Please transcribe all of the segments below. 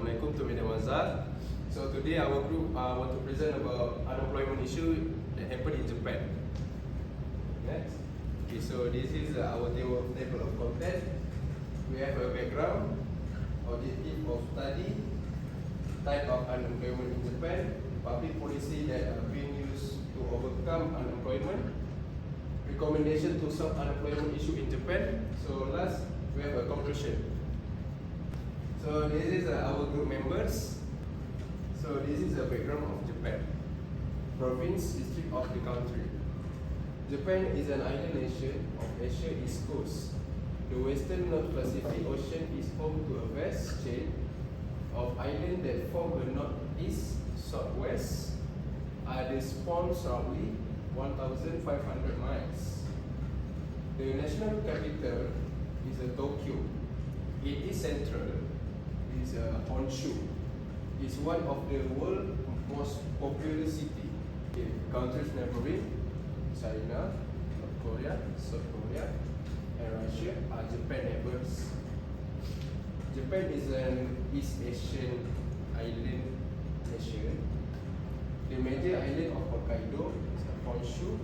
Assalamualaikum to Media Mazhar. So today our group want to present about unemployment issue that happened in Japan. Next. Okay, so this is our table of content. We have a background, objective of study, type of unemployment in Japan, public policy that are being used to overcome unemployment, recommendation to solve unemployment issue in Japan. So last, we have a conclusion. So this is our group members. So this is the background of Japan. Province, district of the country. Japan is an island nation of Asia East Coast. The western North Pacific Ocean is home to a vast chain of islands that form a northeast southwest. They span roughly 1,500 miles. The national capital is Tokyo. It is central. Is Honshu. It's one of the world's most popular city. Okay. Countries neighboring China, North Korea, South Korea, and Russia are Japan neighbors. Japan is an East Asian island nation. The major island of Hokkaido, Honshu,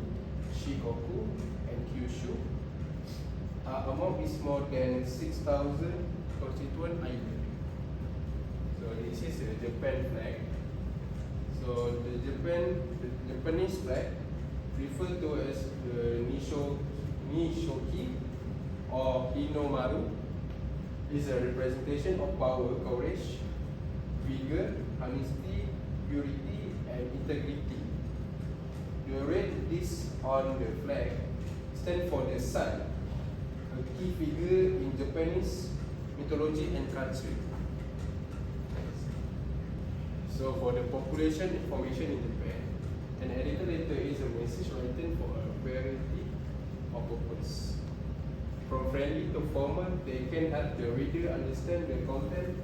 Shikoku, and Kyushu are among its more than 6,000 constituent islands. So this is the Japan flag. So the Japanese flag, referred to as the Nishoki or Hinomaru, is a representation of power, courage, vigor, honesty, purity, and integrity. The red disc on the flag stands for the sun, a key figure in Japanese mythology and culture. So for the population information in Japan, an editor letter is a message written for a variety of purpose. From friendly to formal, they can help the reader understand the content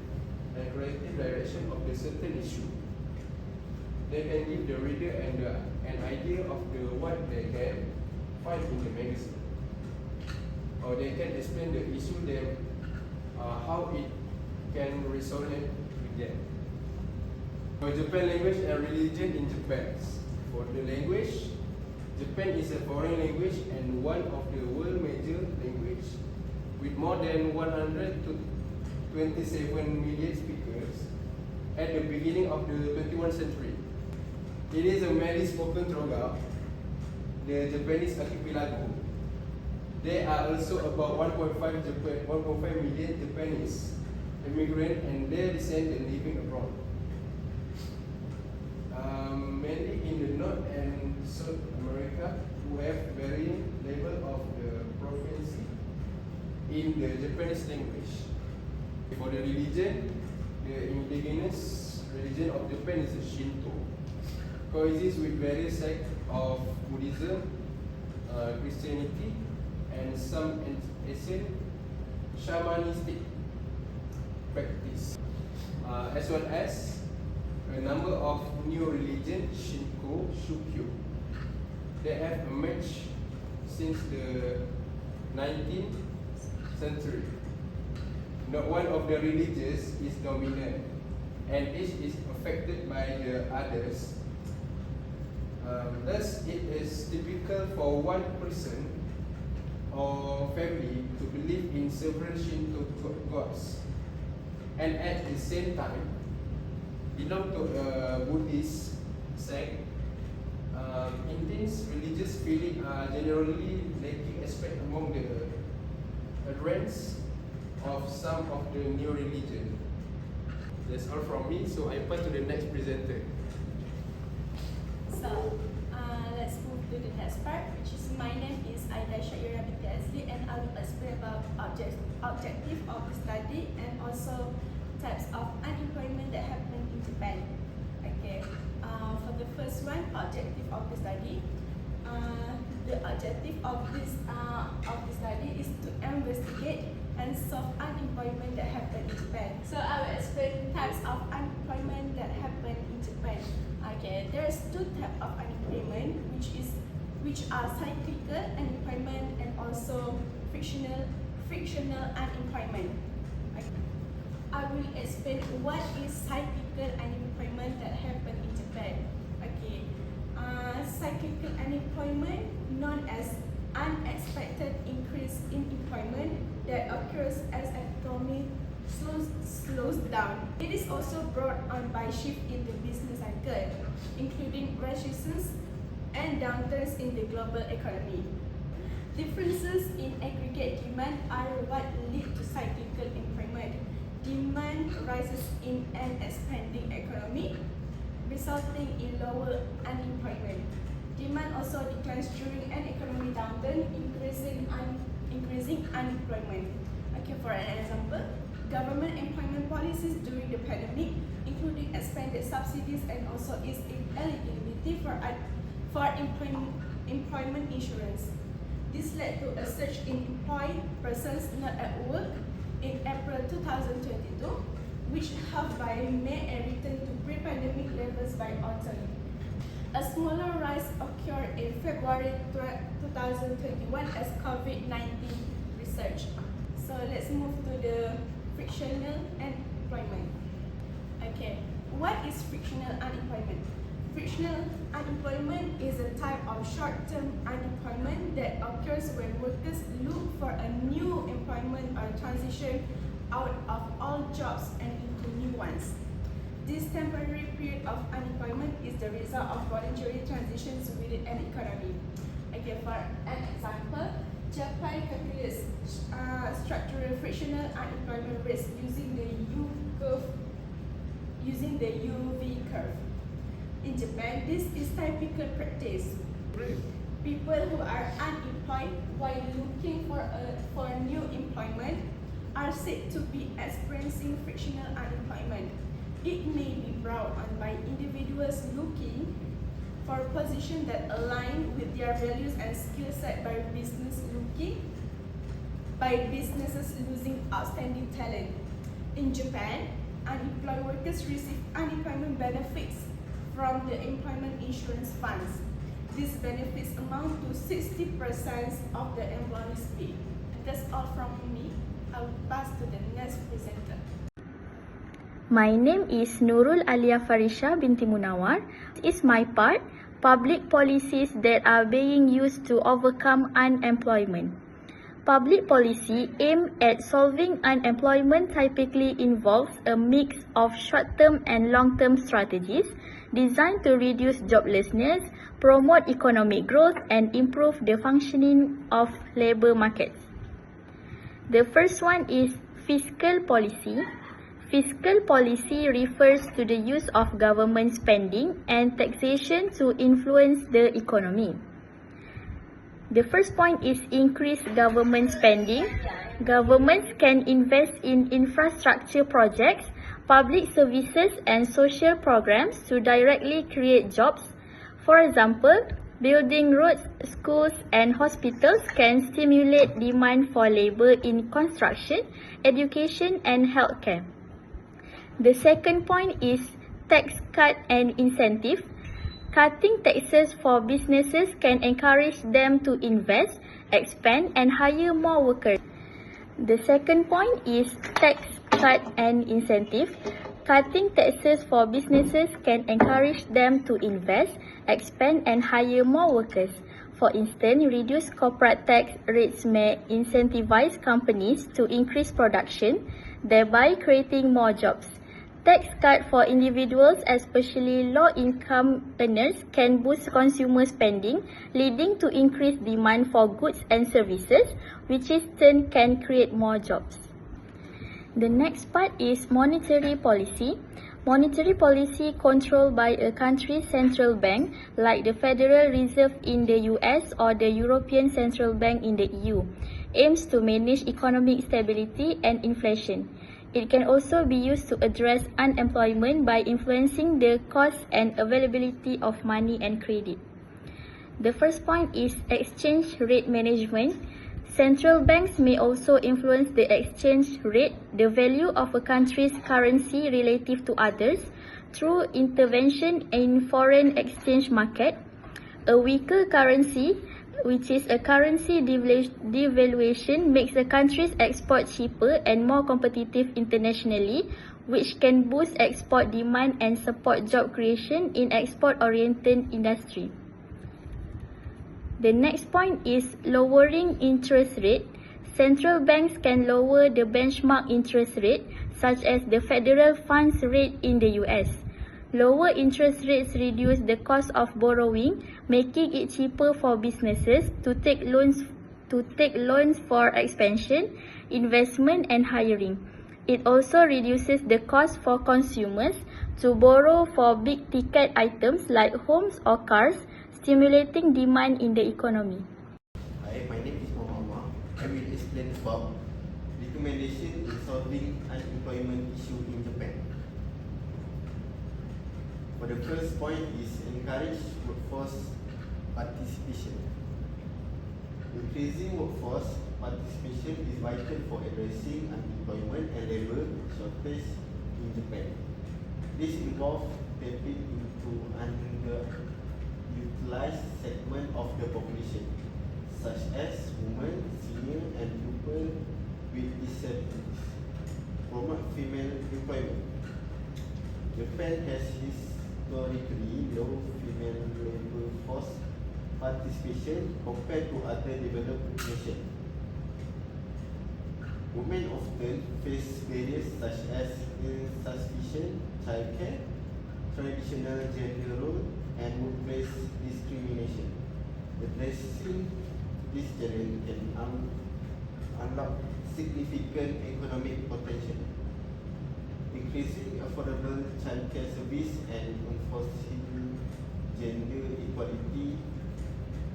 and creative direction of the certain issue. They can give the reader an idea of what they can find in the magazine. Or they can explain the issue how it can resonate with them. For Japan language and religion in Japan. For the language, Japan is a foreign language and one of the world major language with more than 127 million speakers at the beginning of the 21st century. It is a mainly spoken throughout the Japanese archipelago. There are also about 1.5 million Japanese immigrants and their descendants living abroad. Mainly in the North and South America, who have varying level of the proficiency in the Japanese language. For the religion, the indigenous religion of Japan is Shinto. Coexists with various sects of Buddhism, Christianity, and some ancient shamanistic practice, as well as a number of new religions, Shinto, Shukyo, that have emerged since the 19th century. Not one of the religions is dominant, and each is affected by the others. Thus, it is typical for one person or family to believe in several Shinto gods, and at the same time belong to a Buddhist sect. Intense religious feelings are generally lacking aspect among the adherents of some of the new religion. That's all from me, so I pass to the next presenter. So, let's move to the next part, which is my name is Aida Syaira binti Azli, and I will explain about objective of the study and also types of unemployment that happen in Japan. Okay, for the first one, objective of the study. The objective of the study is to investigate and solve unemployment that happen in Japan. So I will explain types of unemployment that happen in Japan. Okay, there's two types of unemployment, which are cyclical unemployment and also frictional unemployment. Okay. I will explain what is cyclical unemployment that happen in Japan. Okay, cyclical unemployment, known as unexpected increase in employment that occurs as economy slows down. It is also brought on by shift in the business cycle, including recessions and downturns in the global economy. Differences in aggregate demand are what lead to cyclical employment. Demand rises in an expanding economy, resulting in lower unemployment. Demand also declines during an economic downturn, increasing unemployment. Okay, for an example, government employment policies during the pandemic, including expanded subsidies and also eased eligibility for employment insurance. This led to a surge in employed persons not at work in April 2022, which halved by May and returned to pre-pandemic levels by autumn. A smaller rise occurred in February 2021 as COVID-19 resurged. So let's move to the frictional unemployment. Okay, what is frictional unemployment? Frictional unemployment is a type of short-term unemployment that occurs when workers look for a new employment or transition out of all jobs and into new ones. This temporary period of unemployment is the result of voluntary transitions within an economy. Okay, for an example, Japan calculates structural frictional unemployment rates using the UV curve. In Japan, this is typical practice. People who are unemployed while looking for new employment are said to be experiencing frictional unemployment. It may be brought on by individuals looking for positions that align with their values and skill set by businesses losing outstanding talent. In Japan, unemployed workers receive unemployment benefits from the employment insurance funds. These benefits amount to 60% of the employee's pay. That's all from me. I will pass to the next presenter. My name is Nurul Alia Farisha binti Munawar. This is my part, public policies that are being used to overcome unemployment. Public policy aimed at solving unemployment typically involves a mix of short-term and long-term strategies designed to reduce joblessness, promote economic growth, and improve the functioning of labor markets. The first one is fiscal policy. Fiscal policy refers to the use of government spending and taxation to influence the economy. The first point is increased government spending. Governments can invest in infrastructure projects, public services, and social programs to directly create jobs. For example, building roads, schools, and hospitals can stimulate demand for labor in construction, education, and healthcare. The second point is tax cut and incentive. Cutting taxes for businesses can encourage them to invest, expand, and hire more workers. The second point is tax cut and incentive. Cutting taxes for businesses can encourage them to invest, expand, and hire more workers. For instance, reduced corporate tax rates may incentivize companies to increase production, thereby creating more jobs. Tax cut for individuals, especially low-income earners, can boost consumer spending, leading to increased demand for goods and services, which in turn can create more jobs. The next part is monetary policy. Monetary policy controlled by a country's central bank, like the Federal Reserve in the US or the European Central Bank in the EU, aims to manage economic stability and inflation. It can also be used to address unemployment by influencing the cost and availability of money and credit. The first point is exchange rate management. Central banks may also influence the exchange rate, the value of a country's currency relative to others, through intervention in foreign exchange market. A weaker currency which is a currency devaluation, makes the country's export cheaper and more competitive internationally, which can boost export demand and support job creation in export-oriented industry. The next point is lowering interest rate. Central banks can lower the benchmark interest rate, such as the federal funds rate in the US. Lower interest rates reduce the cost of borrowing, making it cheaper for businesses to take loans for expansion, investment, and hiring. It also reduces the cost for consumers to borrow for big-ticket items like homes or cars, stimulating demand in the economy. Hi, my name is Muhammad. I will explain about recommendation in solving unemployment issue in Japan. For the first point is encourage workforce participation. Increasing workforce participation is vital for addressing unemployment and labor shortage in Japan. This involves tapping into underutilized segment of the population, such as women, senior, and people with disabilities. Promote female employment. Japan has historically low female labor force participation compared to other developed nations. Women often face barriers such as insufficient childcare, traditional gender role, and workplace discrimination. Addressing this challenge can unlock significant economic potential. Increasing affordable childcare service and enforcing gender equality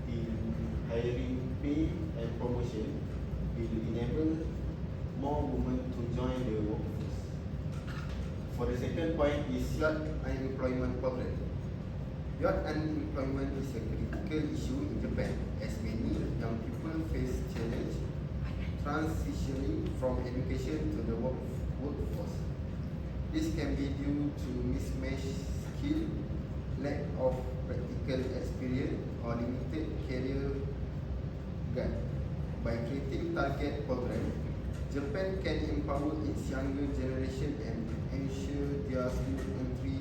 in hiring, pay, and promotion will enable more women to join the workforce. For the second point is youth unemployment program. Youth unemployment is a critical issue in Japan, as many young people face challenge transitioning from education to the workforce. This can be due to mismatched skill, lack of practical experience, or limited career gap. By creating target program, Japan can empower its younger generation and ensure their smooth entry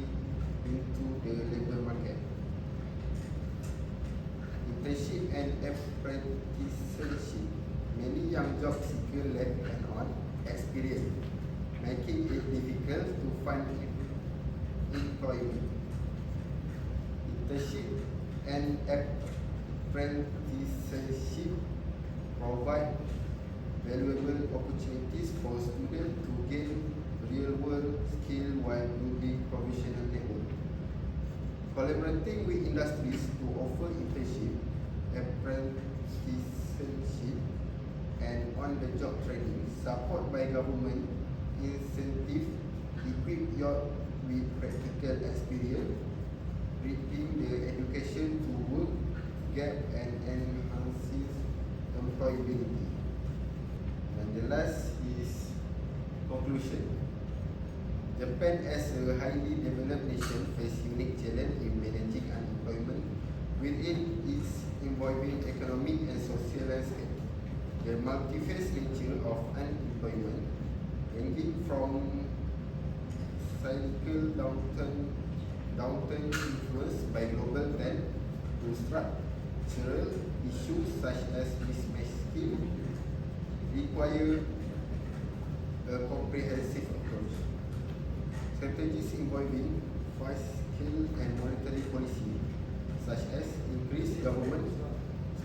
into the labor market. Internship and apprenticeship. Many young job seekers lack hands-on experience, making it difficult to find employment. Internship and apprenticeship provide valuable opportunities for students to gain real-world skills while building professional network. Collaborating with industries to offer internship, apprenticeship, and on-the-job training, support by government incentive, equip youth with practical experience, bridging the education to work gap and enhances employability. And the last is conclusion. Japan as a highly developed nation faces unique challenge in managing unemployment within its evolving economic and social landscape. The multi-phase nature of unemployment, ranging from cyclical downturn influenced by global trend to structural issues such as mismatched skill, require a comprehensive approach. Strategies involving fiscal and monetary policy, such as increased government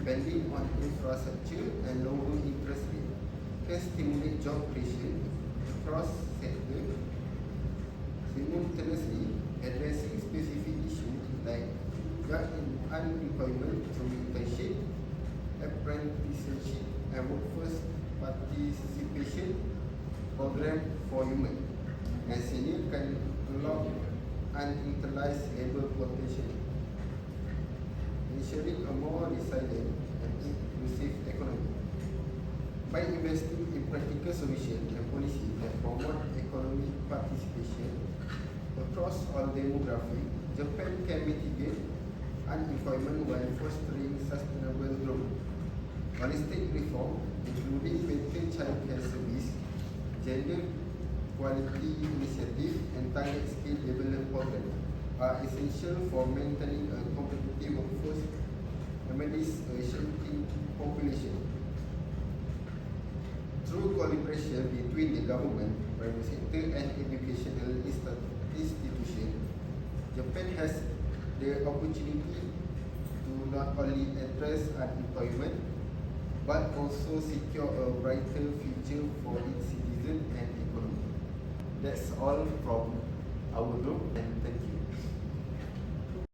spending on infrastructure and lower interest rate, can stimulate job creation across sectors, simultaneously addressing specific issues like young unemployment through internship, apprenticeship, and workforce participation program for women, and senior can unlock unutilized labor potential, ensuring a more resilient and inclusive economy. By investing in practical solutions and policies that promote economic participation across all demographics, Japan can mitigate unemployment while fostering sustainable growth. Holistic reform, including better childcare service, gender quality initiative, and target skill development program, are essential for maintaining a competitive workforce amidst a shrinking population. Through collaboration between the government, private sector, and educational institutions, Japan has the opportunity to not only address unemployment but also secure a brighter future for its citizens and economy. That's all from our group, and thank you.